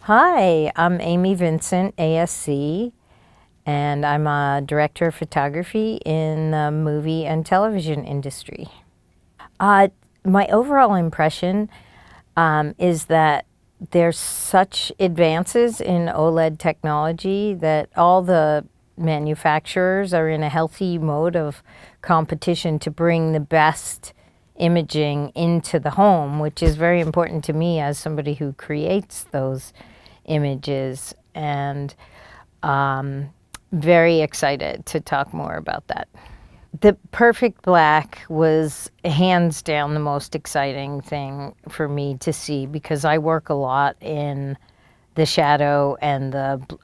Hi, I'm Amy Vincent, ASC, and I'm a director of photography in the movie and television industry. My overall impression is that there's such advances in OLED technology that all the manufacturers are in a healthy mode of competition to bring the best imaging into the home, which is very important to me as somebody who creates those images, and very excited to talk more about that. The perfect black was hands down the most exciting thing for me to see because I work a lot in the shadow and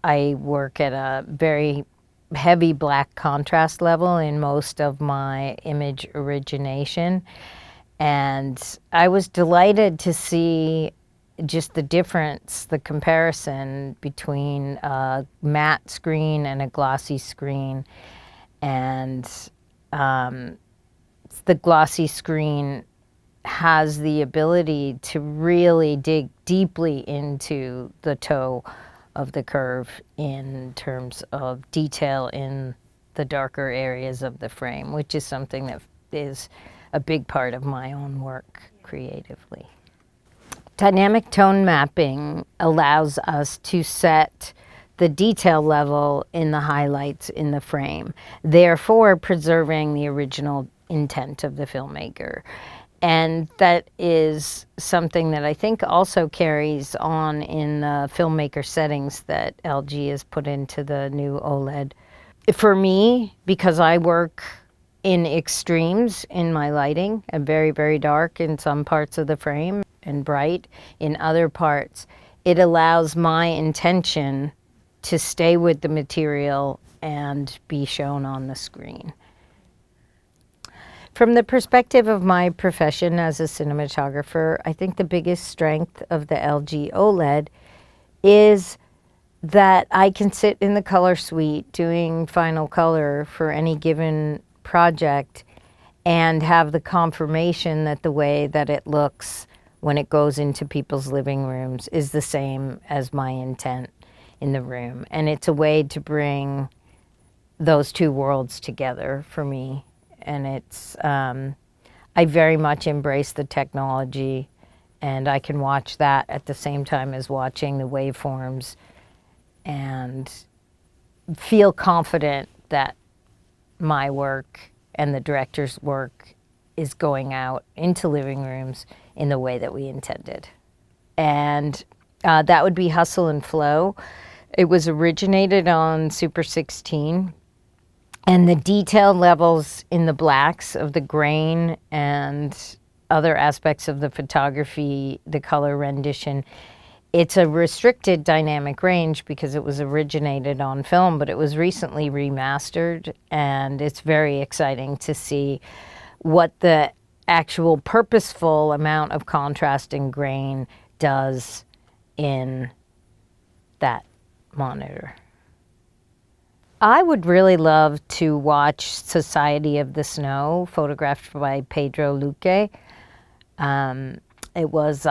I work at a very heavy black contrast level in most of my image origination. And I was delighted to see just the difference, the comparison between a matte screen and a glossy screen. And the glossy screen has the ability to really dig deeply into the toe of the curve in terms of detail in the darker areas of the frame, which is something that is a big part of my own work creatively. Dynamic tone mapping allows us to set the detail level in the highlights in the frame, therefore preserving the original intent of the filmmaker. And that is something that I think also carries on in the filmmaker settings that LG has put into the new OLED. For me, because I work in extremes in my lighting, and very, very dark in some parts of the frame and bright in other parts, it allows my intention to stay with the material and be shown on the screen. From the perspective of my profession as a cinematographer, I think the biggest strength of the LG OLED is that I can sit in the color suite doing final color for any given project and have the confirmation that the way that it looks when it goes into people's living rooms is the same as my intent in the room. And it's a way to bring those two worlds together for me. And it's, I very much embrace the technology, and I can watch that at the same time as watching the waveforms and feel confident that my work and the director's work is going out into living rooms in the way that we intended. And that would be Hustle and Flow. It was originated on Super 16, and the detail levels in the blacks of the grain and other aspects of the photography, the color rendition, it's a restricted dynamic range because it was originated on film, but it was recently remastered, and it's very exciting to see what the actual purposeful amount of contrast and grain does in that monitor. I would really love to watch Society of the Snow, photographed by Pedro Luque. It was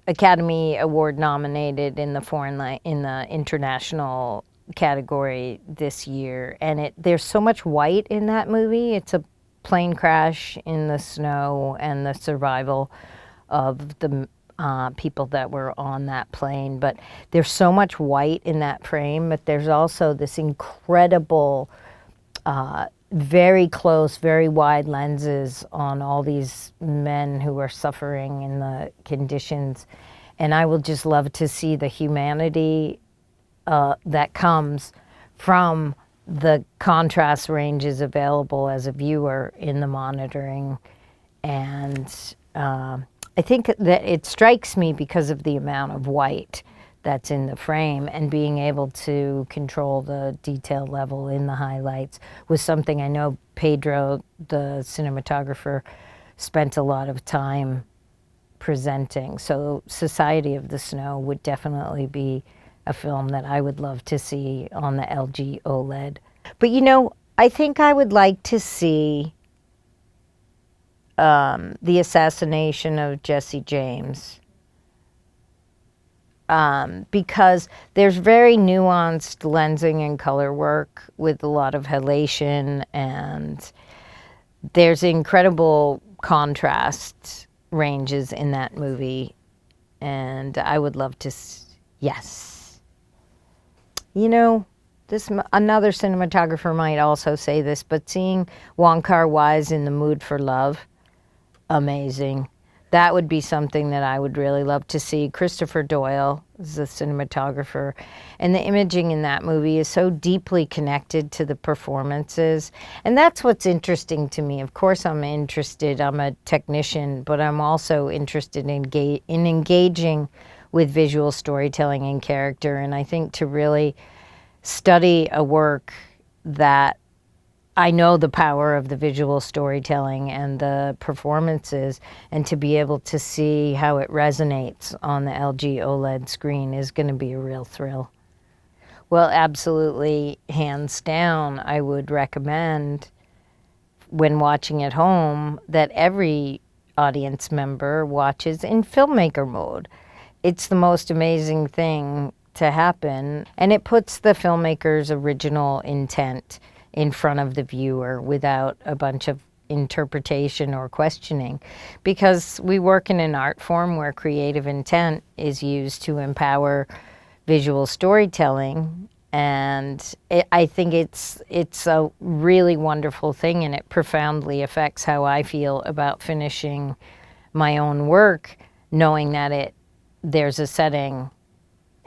Academy Award nominated in the in the international category this year, and there's so much white in that movie. It's a plane crash in the snow and the survival of the people that were on that plane. But there's so much white in that frame, but there's also this incredible, very close, very wide lenses on all these men who are suffering in the conditions. And I will just love to see the humanity that comes from the contrast ranges available as a viewer in the monitoring. And I think that it strikes me because of the amount of white that's in the frame, and being able to control the detail level in the highlights was something I know Pedro, the cinematographer, spent a lot of time presenting. So Society of the Snow would definitely be a film that I would love to see on the LG OLED. But you know, I think I would like to see the assassination of Jesse James because there's very nuanced lensing and color work with a lot of halation, and there's incredible contrast ranges in that movie, and I would love to, yes. You know, another cinematographer might also say this, but seeing Wong Kar-wai's In the Mood for Love, amazing. That would be something that I would really love to see. Christopher Doyle is the cinematographer, and the imaging in that movie is so deeply connected to the performances. And that's what's interesting to me. Of course, I'm interested. I'm a technician, but I'm also interested in engaging with visual storytelling and character. And I think to really study a work that I know the power of the visual storytelling and the performances, and to be able to see how it resonates on the LG OLED screen is going to be a real thrill. Well, absolutely, hands down, I would recommend when watching at home that every audience member watches in filmmaker mode. It's the most amazing thing to happen, and it puts the filmmaker's original intent in front of the viewer without a bunch of interpretation or questioning, because we work in an art form where creative intent is used to empower visual storytelling, and I think it's a really wonderful thing, and it profoundly affects how I feel about finishing my own work, knowing that there's a setting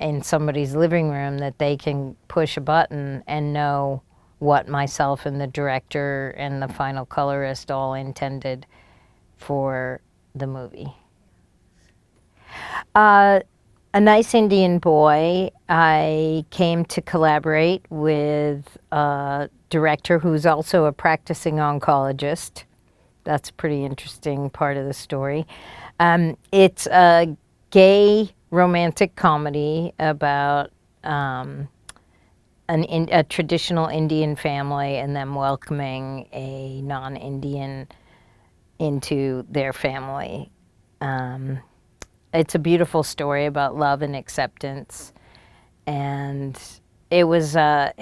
in somebody's living room that they can push a button and know what myself and the director and the final colorist all intended for the movie. A Nice Indian Boy, I came to collaborate with a director who's also a practicing oncologist. That's a pretty interesting part of the story. It's a gay romantic comedy about a traditional Indian family and them welcoming a non-Indian into their family. It's a beautiful story about love and acceptance, and it was a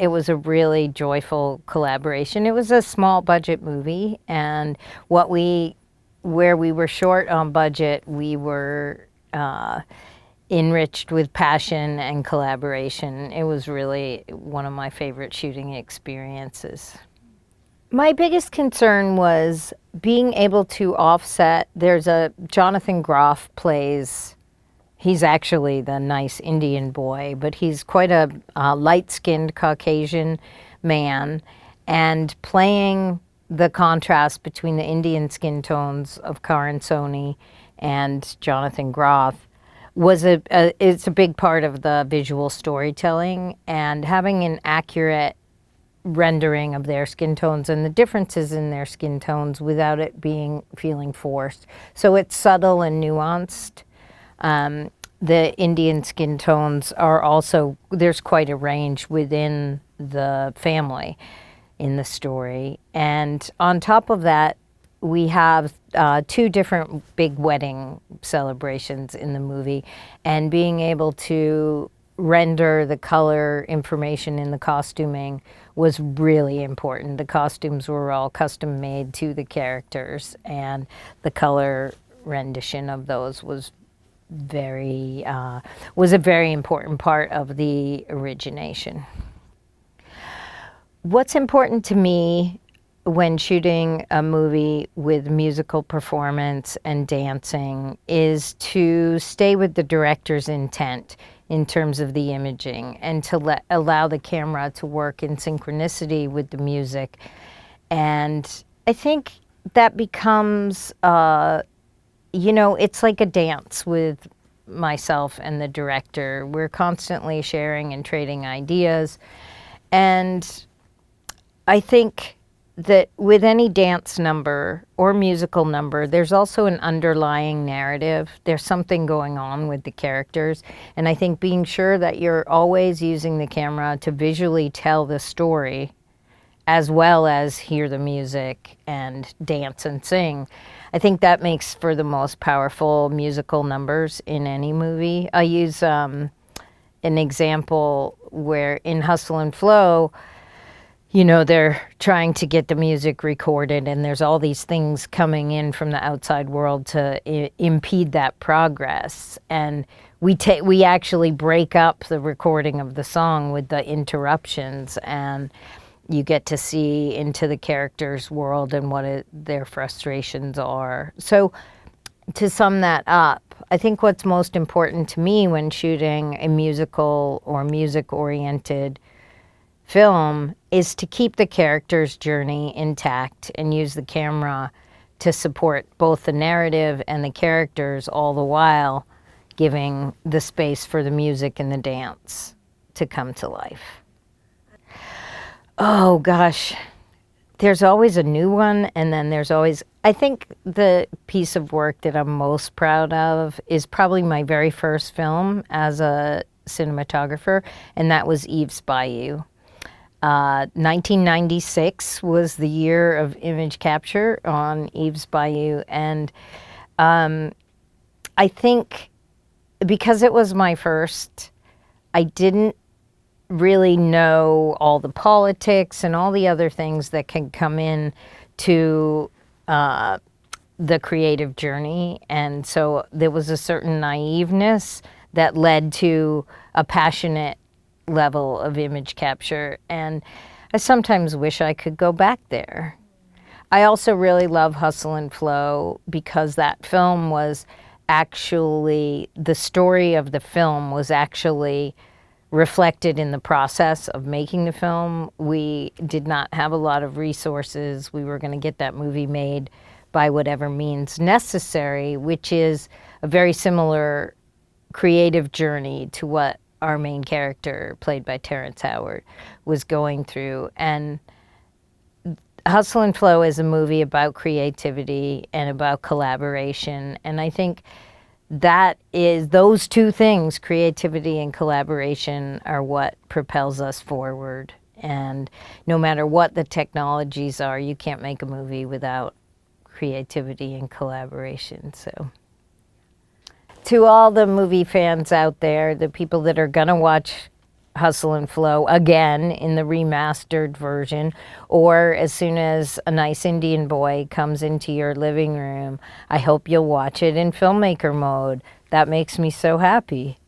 really joyful collaboration. It was a small budget movie, and where we were short on budget, we were enriched with passion and collaboration. It was really one of my favorite shooting experiences. My biggest concern was being able to offset. Jonathan Groff plays, he's actually the nice Indian boy, but he's quite a light-skinned Caucasian man, and playing the contrast between the Indian skin tones of Karan Soni and Jonathan Groff it's a big part of the visual storytelling, and having an accurate rendering of their skin tones and the differences in their skin tones without it feeling forced. So it's subtle and nuanced. The Indian skin tones are also, there's quite a range within the family in the story. And on top of that, we have two different big wedding celebrations in the movie, and being able to render the color information in the costuming was really important. The costumes were all custom made to the characters, and the color rendition of those was a very important part of the origination. What's important to me when shooting a movie with musical performance and dancing is to stay with the director's intent in terms of the imaging, and to allow the camera to work in synchronicity with the music. And I think that becomes, it's like a dance with myself and the director. We're constantly sharing and trading ideas. And I think that with any dance number or musical number, there's also an underlying narrative. There's something going on with the characters. And I think being sure that you're always using the camera to visually tell the story, as well as hear the music and dance and sing, I think that makes for the most powerful musical numbers in any movie. I use an example where in Hustle and Flow, you know, they're trying to get the music recorded and there's all these things coming in from the outside world to impede that progress. And we actually break up the recording of the song with the interruptions, and you get to see into the character's world and what their frustrations are. So to sum that up, I think what's most important to me when shooting a musical or music-oriented film is to keep the character's journey intact and use the camera to support both the narrative and the characters, all the while giving the space for the music and the dance to come to life. Oh gosh, there's always a new one, and then there's always, I think the piece of work that I'm most proud of is probably my very first film as a cinematographer, and that was Eve's Bayou. 1996 was the year of image capture on Eve's Bayou, and I think because it was my first, I didn't really know all the politics and all the other things that can come in to the creative journey. And so there was a certain naiveness that led to a passionate level of image capture. And I sometimes wish I could go back there. I also really love Hustle and Flow because that film was actually, the story of the film was actually reflected in the process of making the film. We did not have a lot of resources. We were going to get that movie made by whatever means necessary, which is a very similar creative journey to what our main character, played by Terrence Howard, was going through. And Hustle and Flow is a movie about creativity and about collaboration. And I think that is, those two things, creativity and collaboration, are what propels us forward. And no matter what the technologies are, you can't make a movie without creativity and collaboration. So to all the movie fans out there, the people that are gonna watch Hustle and Flow again in the remastered version, or as soon as A Nice Indian Boy comes into your living room, I hope you'll watch it in filmmaker mode. That makes me so happy.